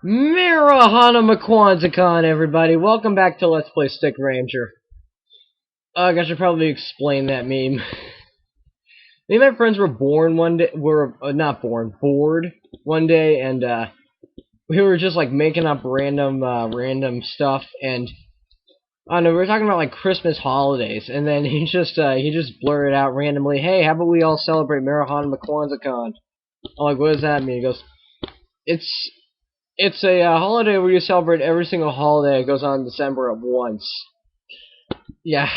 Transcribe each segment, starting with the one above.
Merrahaunuhmakwanzakon, everybody. Welcome back to Let's Play Stick Ranger. I should probably explain that meme. Me and my friends were bored one day, bored one day, and we were just like making up random stuff, and I don't know, we were talking about like Christmas holidays, and then he just blurted out randomly, "Hey, how about we all celebrate Merrahaunuhmakwanzakon?" I'm like, "What does that mean?" He goes, It's a holiday where you celebrate every single holiday. It goes on in December at once." Yeah.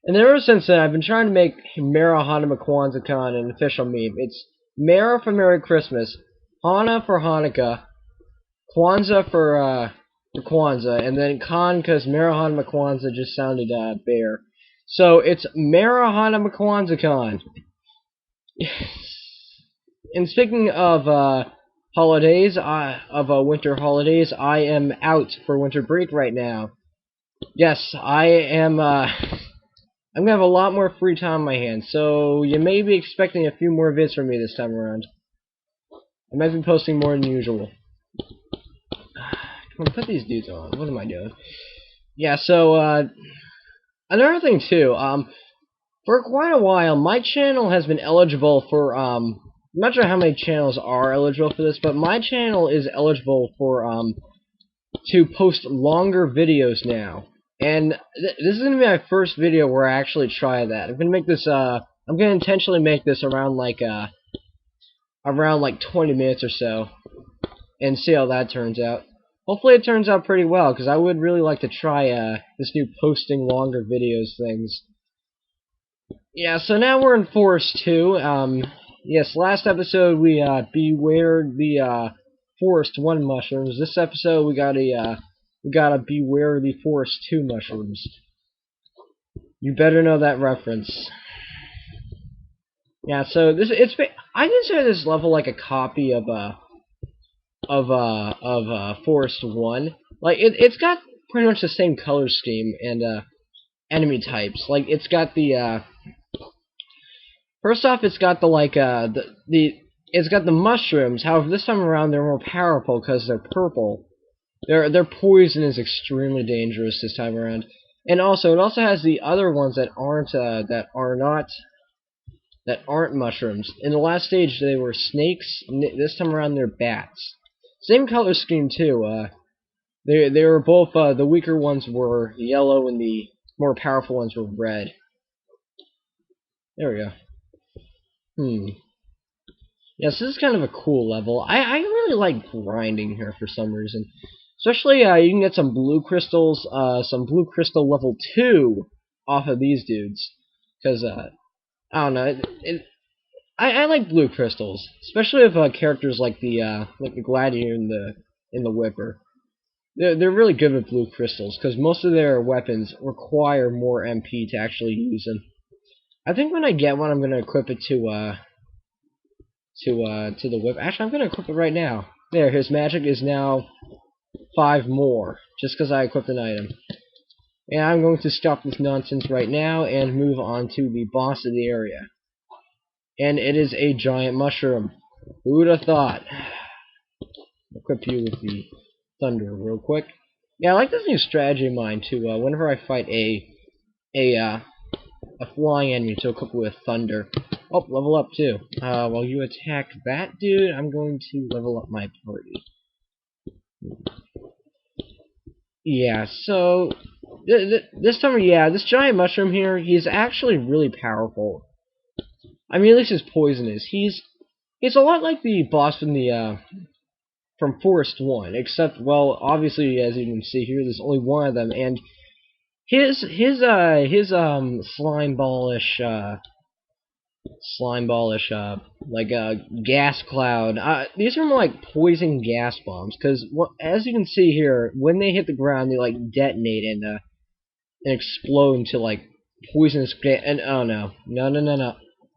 And ever since then, I've been trying to make Merrahaunuhmakwanzakon an official meme. It's Merra for Merry Christmas, Hana for Hanukkah, Kwanzaa for Kwanzaa, and then Khan because Merrahaunuhmakwanzaa just sounded bear. So it's Merrahaunuhmakwanzakon. And speaking of holidays, winter holidays, I am out for winter break right now. Yes, I am, I'm gonna have a lot more free time on my hands, so you may be expecting a few more vids from me this time around. I might be posting more than usual. Come on, put these dudes on. What am I doing? Yeah, so, another thing too, for quite a while, my channel has been eligible for, I'm not sure how many channels are eligible for this, but my channel is eligible for, to post longer videos now. And this is gonna be my first video where I actually try that. I'm gonna make this, I'm gonna intentionally make this around like 20 minutes or so, and see how that turns out. Hopefully it turns out pretty well, because I would really like to try, this new posting longer videos things. Yeah, so now we're in Forest 2, yes, last episode we, beware the, Forest 1 mushrooms. This episode we gotta beware the Forest 2 mushrooms. You better know that reference. Yeah, so I consider this level like a copy of Forest 1. Like it's got pretty much the same color scheme and enemy types. Like it's got the first off, it's got the it's got the mushrooms. However, this time around they're more powerful because they're purple. Their poison is extremely dangerous this time around, and also it also has the other ones that aren't mushrooms. In the last stage they were snakes. This time around they're bats. Same color scheme too. They were both the weaker ones were yellow and the more powerful ones were red. There we go. Yes, this is kind of a cool level. I really like grinding here for some reason. Especially, you can get some blue crystals, some blue crystal level 2 off of these dudes. Because, I don't know, I like blue crystals. Especially if, characters like the Gladiator and the Whipper. They're really good with blue crystals, because most of their weapons require more MP to actually use them. I think when I get one, I'm going to equip it to the whip. Actually, I'm going to equip it right now. There, his magic is now 5 more, just because I equipped an item. And I'm going to stop this nonsense right now and move on to the boss of the area. And it is a giant mushroom. Who would have thought? Equip you with the thunder real quick. Yeah, I like this new strategy of mine too. Whenever I fight a flying enemy, to equip it with thunder. Oh, level up too. While you attack that dude, I'm going to level up my party. Yeah, so this time, yeah, this giant mushroom here, he's actually really powerful. I mean, at least his poison is. He's a lot like the boss from the from Forest 1, except, well, obviously, as you can see here, there's only one of them, and his slime ballish like a gas cloud. These are more like poison gas bombs, because as you can see here, when they hit the ground, they like detonate and explode into like poisonous gas. And oh no.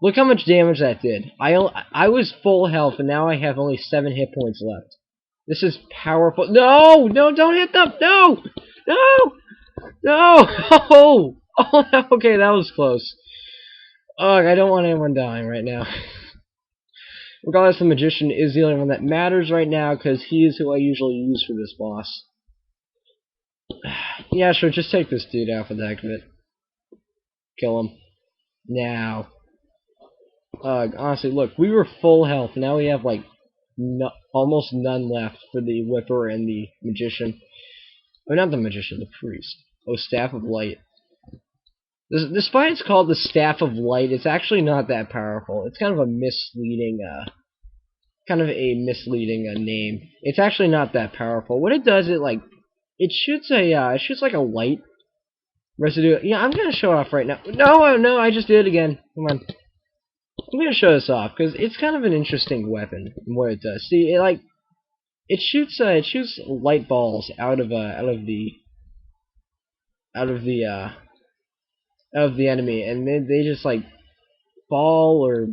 Look how much damage that did. I was full health, and now I have only 7 hit points left. This is powerful. No, don't hit them. No. Oh, okay, that was close. Ugh, I don't want anyone dying right now. Regardless, the Magician is the only one that matters right now, because he is who I usually use for this boss. Yeah, sure, just take this dude out for the heck of it. Kill him. Now. Honestly, look, we were full health, now we have, like, almost none left for the Whipper and the Magician. Oh, not the Magician, the Priest. Oh, Staff of Light. Despite it's called the Staff of Light, it's actually not that powerful. It's kind of a misleading, name. It's actually not that powerful. What it does, it shoots like a light residue. Yeah, I'm gonna show off right now. No, I just did it again. Come on. I'm gonna show this off, because it's kind of an interesting weapon in what it does. See, it shoots light balls out of the enemy, and they just like fall or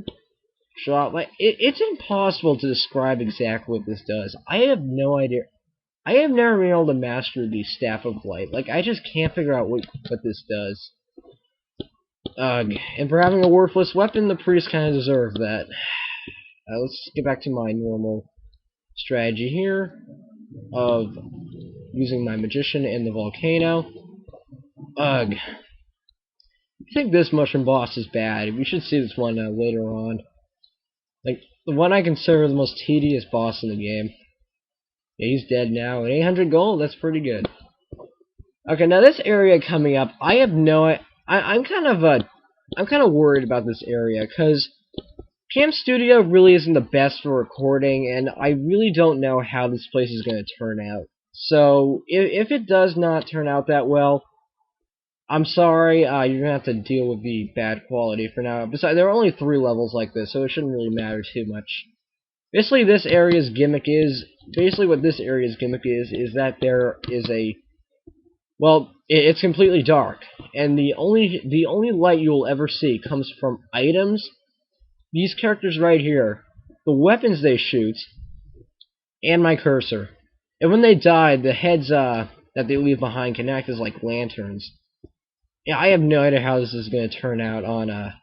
drop. Like it's impossible to describe exactly what this does. I have no idea. I have never been able to master the Staff of Light. Like I just can't figure out what this does. And for having a worthless weapon, the priest kind of deserved that. Let's get back to my normal strategy here of using my Magician and the Volcano. I think this mushroom boss is bad. We should see this one later on. Like, the one I consider the most tedious boss in the game. Yeah, he's dead now. At 800 gold, that's pretty good. Okay, now this area coming up, I have no... I'm kind of worried about this area, because Cam Studio really isn't the best for recording, and I really don't know how this place is going to turn out. So, if it does not turn out that well, I'm sorry, you're going to have to deal with the bad quality for now. Besides, there are only 3 levels like this, so it shouldn't really matter too much. Basically, what this area's gimmick is that there is a... Well, it's completely dark, and the only light you will ever see comes from items. These characters right here, the weapons they shoot, and my cursor. And when they die, the heads that they leave behind can act as like lanterns. Yeah, I have no idea how this is going to turn out on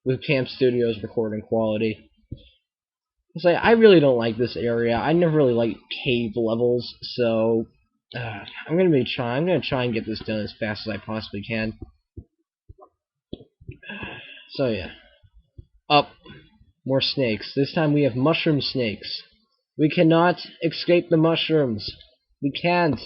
with Camp Studio's recording quality. It's like, I really don't like this area. I never really liked cave levels, so I'm gonna try and get this done as fast as I possibly can. So yeah, up more snakes. This time we have mushroom snakes. We cannot escape the mushrooms. We can't.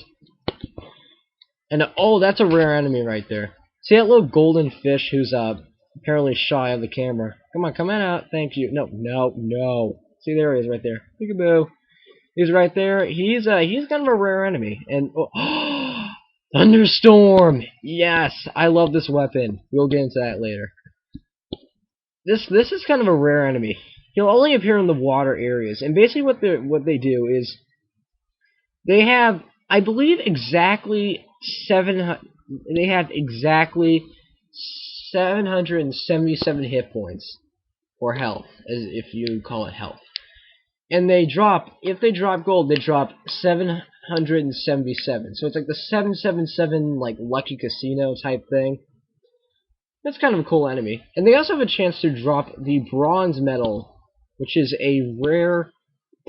And oh, that's a rare enemy right there. See that little golden fish who's apparently shy of the camera. Come on, come on out. Thank you. No. See, there he is right there. Peekaboo. He's right there. He's kind of a rare enemy. And oh, Thunderstorm. Yes, I love this weapon. We'll get into that later. This is kind of a rare enemy. He'll only appear in the water areas, and basically what they do is they have, I believe, exactly 777 hit points, or health, as if you call it health. And if they drop gold, they drop 777. So it's like the 777 like Lucky Casino type thing. That's kind of a cool enemy. And they also have a chance to drop the bronze medal, which is a rare,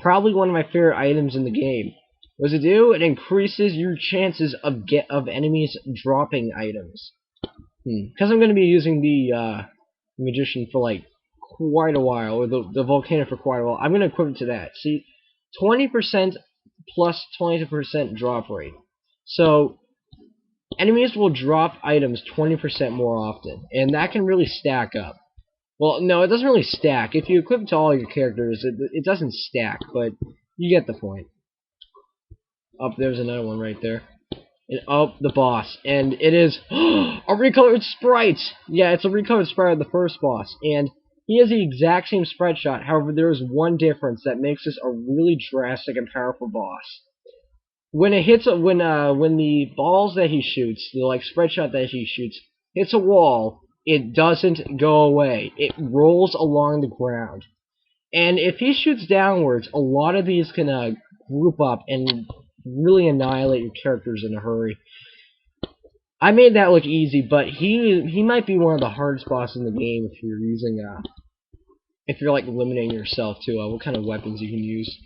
probably one of my favorite items in the game. What does it do? It increases your chances of enemies dropping items. Because I'm going to be using the Magician for like quite a while, or the Volcano for quite a while, I'm going to equip it to that. See, 20% plus 20% drop rate. So, enemies will drop items 20% more often, and that can really stack up. Well, no, it doesn't really stack. If you equip it to all your characters, it doesn't stack, but you get the point. Up there's another one right there. And up the boss, and it is a recolored sprite. Yeah, it's a recolored sprite of the first boss, and he has the exact same sprite shot. However, there is one difference that makes this a really drastic and powerful boss. When it hits, when the balls that he shoots, the like sprite shot that he shoots, hits a wall, it doesn't go away. It rolls along the ground, and if he shoots downwards, a lot of these can group up and really annihilate your characters in a hurry. I made that look easy, but he might be one of the hardest bosses in the game if you're using if you're like limiting yourself to what kind of weapons you can use.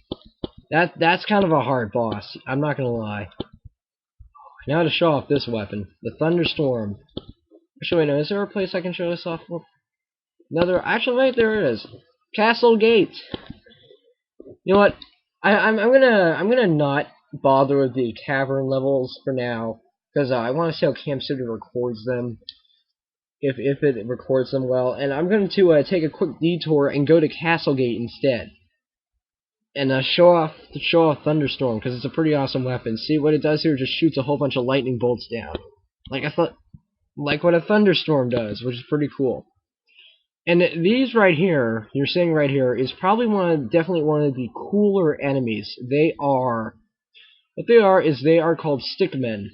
That's kind of a hard boss. I'm not gonna lie. Now to show off this weapon, the Thunderstorm. Actually, wait, no, is there a place I can show this off? Actually, wait, there it is. Castle Gate. You know what? I'm gonna not bother with the cavern levels for now because I want to see how Camp City records them, if it records them well. And I'm going to take a quick detour and go to Castle Gate instead, and show off Thunderstorm because it's a pretty awesome weapon. See what it does here? It just shoots a whole bunch of lightning bolts down, like what a Thunderstorm does, which is pretty cool. And these right here, you're seeing right here, is probably definitely one of the cooler enemies. What they are is they are called stickmen.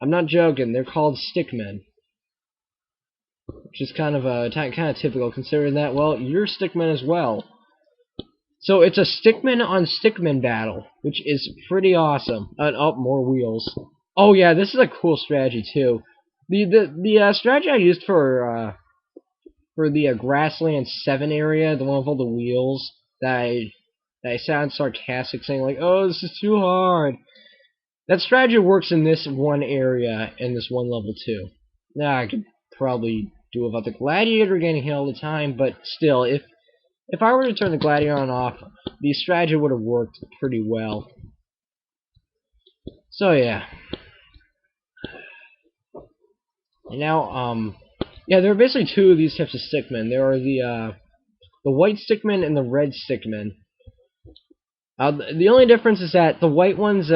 I'm not joking, they're called stickmen. Which is kind of typical, considering that, well, you're stickmen as well. So it's a stickman on stickman battle, which is pretty awesome. Oh, more wheels. Oh yeah, this is a cool strategy too. The strategy I used for the Grassland 7 area, the one with all the wheels, that I sound sarcastic saying like, oh, this is too hard. That strategy works in this one area and this one level too. Now I could probably do about the Gladiator getting hit all the time, but still, if I were to turn the Gladiator on off, the strategy would have worked pretty well. So yeah. And now, yeah, there are basically two of these types of stickmen. There are the white stickmen and the red stickmen. The only difference is that the white ones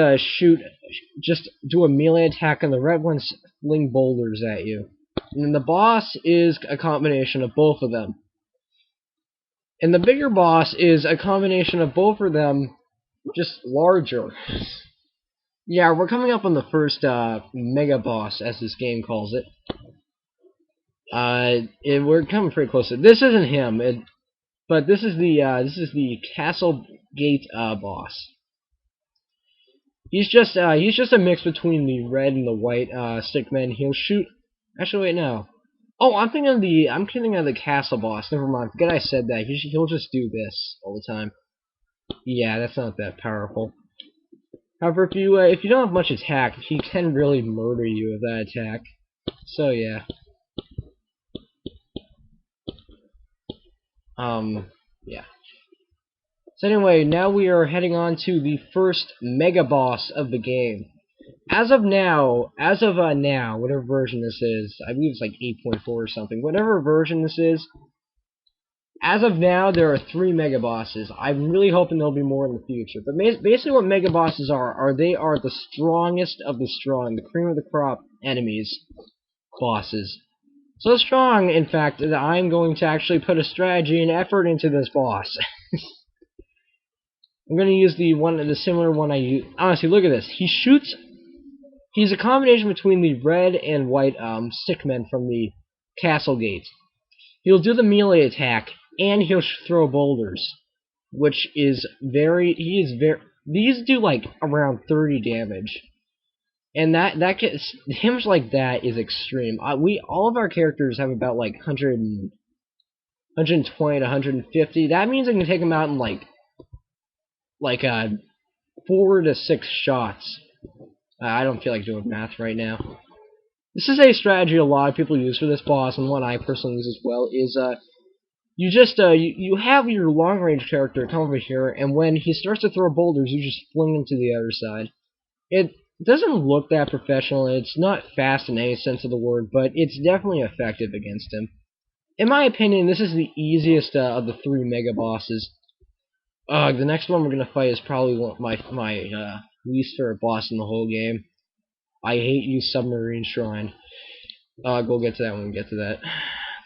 just do a melee attack, and the red ones fling boulders at you. And the boss is a combination of both of them. And the bigger boss is a combination of both of them, just larger. Yeah, we're coming up on the first mega boss, as this game calls it. We're coming pretty close to it. This isn't him, but this is the Castle Gate boss. He's just a mix between the red and the white stickmen. He'll shoot. Actually, wait, no. Oh, I'm thinking of the castle boss. Never mind. Forget I said that. He'll just do this all the time. Yeah, that's not that powerful. However, if you don't have much attack, he can really murder you with that attack. So yeah. Yeah. So anyway, now we are heading on to the first mega boss of the game. As of now, whatever version this is, I believe it's like 8.4 or something. Whatever version this is, as of now, there are 3 mega bosses. I'm really hoping there'll be more in the future. But basically, what mega bosses are they are the strongest of the strong, the cream of the crop enemies, bosses. So strong, in fact, that I'm going to actually put a strategy and effort into this boss. I'm going to use the similar one I use. Honestly, look at this. He's a combination between the red and white stickmen from the Castle Gate. He'll do the melee attack, and he'll throw boulders, which is these do like around 30 damage. And damage like that is extreme. All of our characters have about like 120 to 150. That means I can take them out in like 4 to 6 shots. I don't feel like doing math right now. This is a strategy a lot of people use for this boss, and one I personally use as well. Is you have your long range character come over here, and when he starts to throw boulders, you just fling them to the other side. It doesn't look that professional. It's not fast in any sense of the word, but it's definitely effective against him. In my opinion, this is the easiest of the 3 mega bosses. The next one we're gonna fight is probably my least favorite boss in the whole game. I hate you, Submarine Shrine. We'll get to that when we get to that.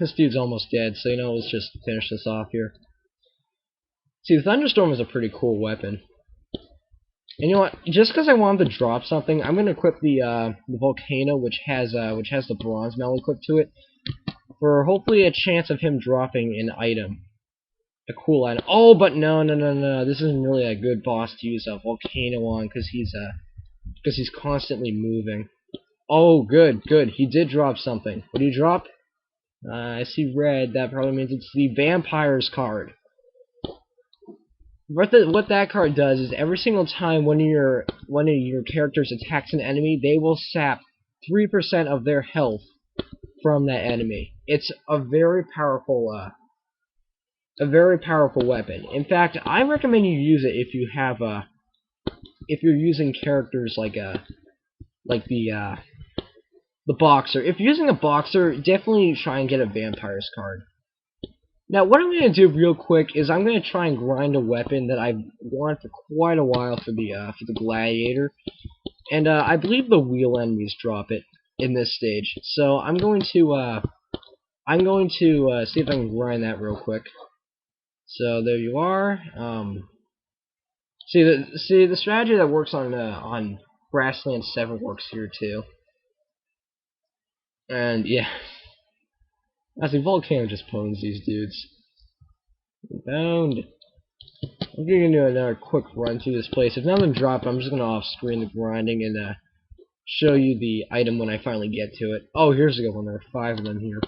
This dude's almost dead, so let's just finish this off here. See, the Thunderstorm is a pretty cool weapon. And you know what? Just because I wanted to drop something, I'm gonna equip the volcano, which has the bronze medal equipped to it, for hopefully a chance of him dropping an item. A cool item. Oh, but no. This isn't really a good boss to use a volcano on, because he's constantly moving. Oh, good. He did drop something. What did he drop? I see red. That probably means it's the Vampires card. what that card does is every single time one of your characters attacks an enemy, they will sap 3% of their health from that enemy. It's a very powerful weapon. In fact, I recommend you use it if you're using characters like the boxer. If you're using a boxer, definitely try and get a vampires card. Now, what I'm going to do real quick is I'm going to try and grind a weapon that I've wanted for quite a while for the gladiator, and I believe the wheel enemies drop it in this stage. So I'm going to see if I can grind that real quick. So there you are. See the strategy that works on Grassland 7 works here too. And yeah, actually Volcano just pwns these dudes. Bound. I'm gonna do another quick run through this place. If nothing dropped, I'm just gonna off-screen the grinding and show you the item when I finally get to it. Oh, here's a good one. There are 5 of them here.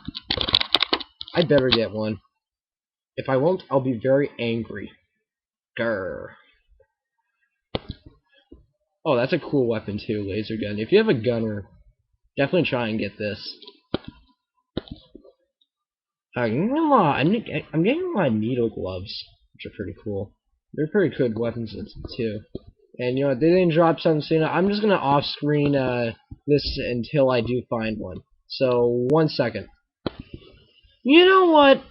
I better get one. If I won't, I'll be very angry. Grr. Oh, that's a cool weapon too, laser gun. If you have a gunner, definitely try and get this. I'm getting a lot of needle gloves, which are pretty cool. They're pretty good weapons too. And you know, they didn't drop something soon. I'm just gonna off-screen this until I do find one. So 1 second. You know what?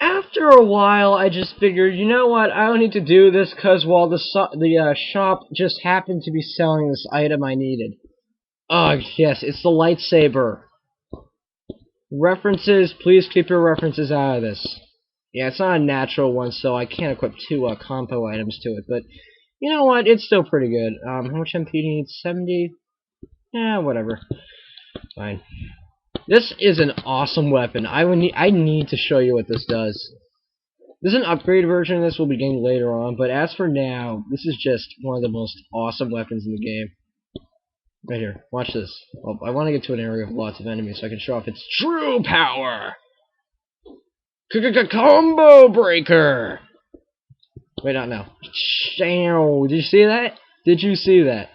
After a while, I just figured, you know what? I don't need to do this because well, the shop just happened to be selling this item I needed. Oh yes, it's the lightsaber. References, please keep your references out of this. Yeah, it's not a natural one, so I can't equip 2 compo items to it, but you know what? It's still pretty good. How much MP do you need? 70? Yeah, whatever. Fine. This is an awesome weapon. I need to show you what this does. There's an upgrade version of this we'll be getting later on, but as for now, this is just one of the most awesome weapons in the game. Right here, watch this. Oh, I want to get to an area with lots of enemies so I can show off its true power! Combo breaker! Wait, not now. Did you see that? Did you see that?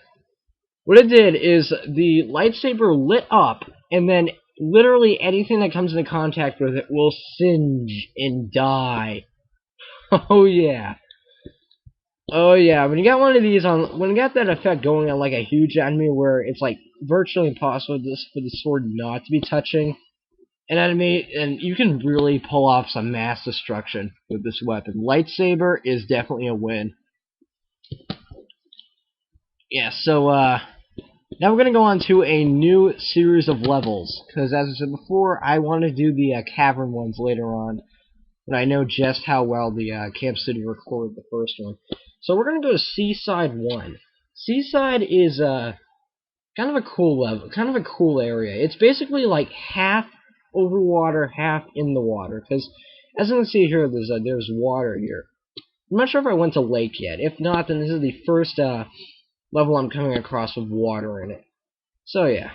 What it did is the lightsaber lit up, and then literally anything that comes into contact with it will singe and die. Oh yeah. Oh yeah, when you got one of these on, when you got that effect going on like a huge enemy where it's like virtually impossible for the sword not to be touching an enemy, and you can really pull off some mass destruction with this weapon. Lightsaber is definitely a win. Yeah, so now we're gonna go on to a new series of levels, because as I said before, I want to do the cavern ones later on. But I know just how well the Camp Studio recorded the first one. So we're going to go to Seaside 1. Seaside is kind of a cool level, kind of a cool area. It's basically like half over water, half in the water. Because as you can see here, there's water here. I'm not sure if I went to lake yet. If not, then this is the first level I'm coming across with water in it. So yeah.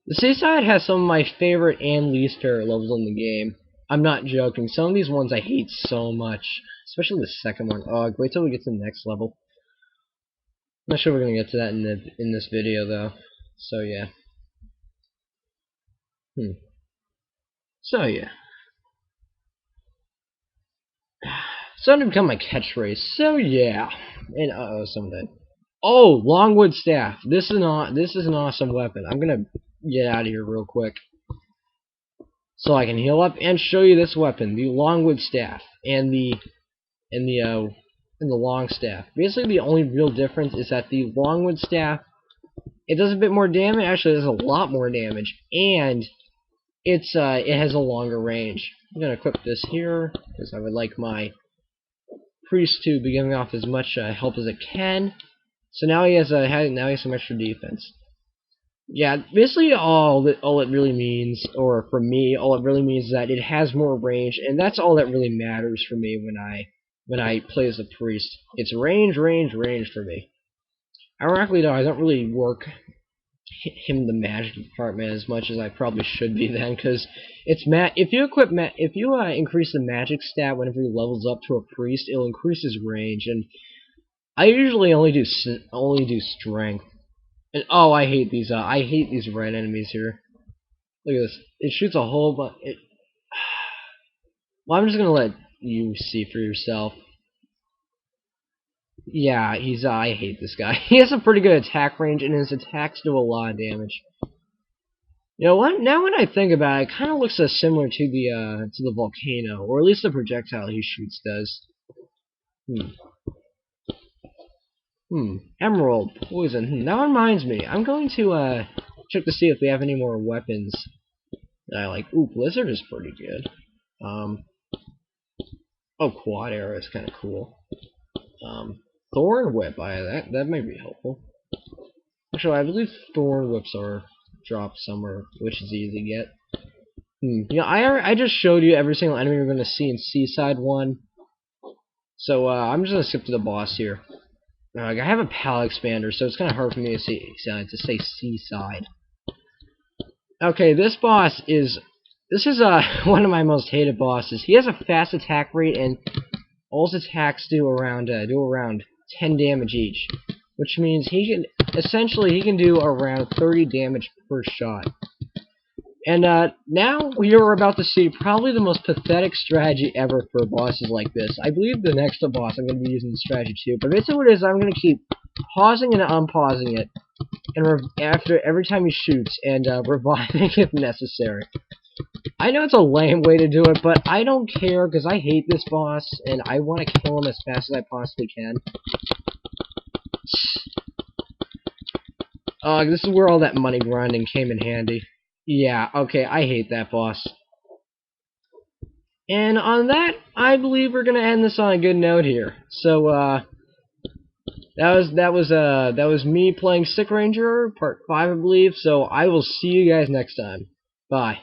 The Seaside has some of my favorite and least favorite levels in the game. I'm not joking. Some of these ones I hate so much. Especially the second one. Oh, wait till we get to the next level. I'm not sure we're going to get to that in this video, though. So, yeah. So, yeah. It's starting to become my catchphrase. So, yeah. And, uh-oh, someone died. Oh, Longwood Staff. This is an awesome weapon. I'm going to get out of here real quick so I can heal up and show you this weapon, the Longwood Staff and the Long Staff. Basically, the only real difference is that the Longwood Staff, it does a bit more damage. Actually, it does a lot more damage, and it has a longer range. I'm gonna equip this here because I would like my priest to be giving off as much help as it can. So now he has some extra defense. Yeah, basically all it really means, or for me, all it really means is that it has more range, and that's all that really matters for me when I play as a priest. It's range, range, range for me. Ironically though, I don't really work him the magic department as much as I probably should be then, because it's if you increase the magic stat whenever he levels up to a priest, it'll increase his range, and I usually only do strength. And oh, I hate these red enemies here. Look at this. It shoots a whole bunch. Well, I'm just gonna let you see for yourself. Yeah, I hate this guy. He has a pretty good attack range, and his attacks do a lot of damage. You know what? Now when I think about it, it kind of looks similar to the volcano, or at least the projectile he shoots does. Emerald poison. That reminds me. I'm going to check to see if we have any more weapons that I like. Ooh, Blizzard is pretty good. Oh, quad arrow is kind of cool. Thorn whip. That might be helpful. Actually, I believe thorn whips are dropped somewhere, which is easy to get. You know, I just showed you every single enemy you're going to see in Seaside 1. So I'm just going to skip to the boss here. I have a palette expander, so it's kind of hard for me to say Seaside. Okay, this boss is one of my most hated bosses. He has a fast attack rate, and all his attacks do around 10 damage each, which means he can do around 30 damage per shot. And now we're about to see probably the most pathetic strategy ever for bosses like this. I believe the next boss I'm going to be using the strategy too, but basically what it is, I'm going to keep pausing and unpausing it, and after every time he shoots, and reviving if necessary. I know it's a lame way to do it, but I don't care because I hate this boss, and I want to kill him as fast as I possibly can. This is where all that money grinding came in handy. Yeah, okay, I hate that boss. And on that, I believe we're gonna end this on a good note here. So, that was me playing Sick Ranger, part 5, I believe. So I will see you guys next time. Bye.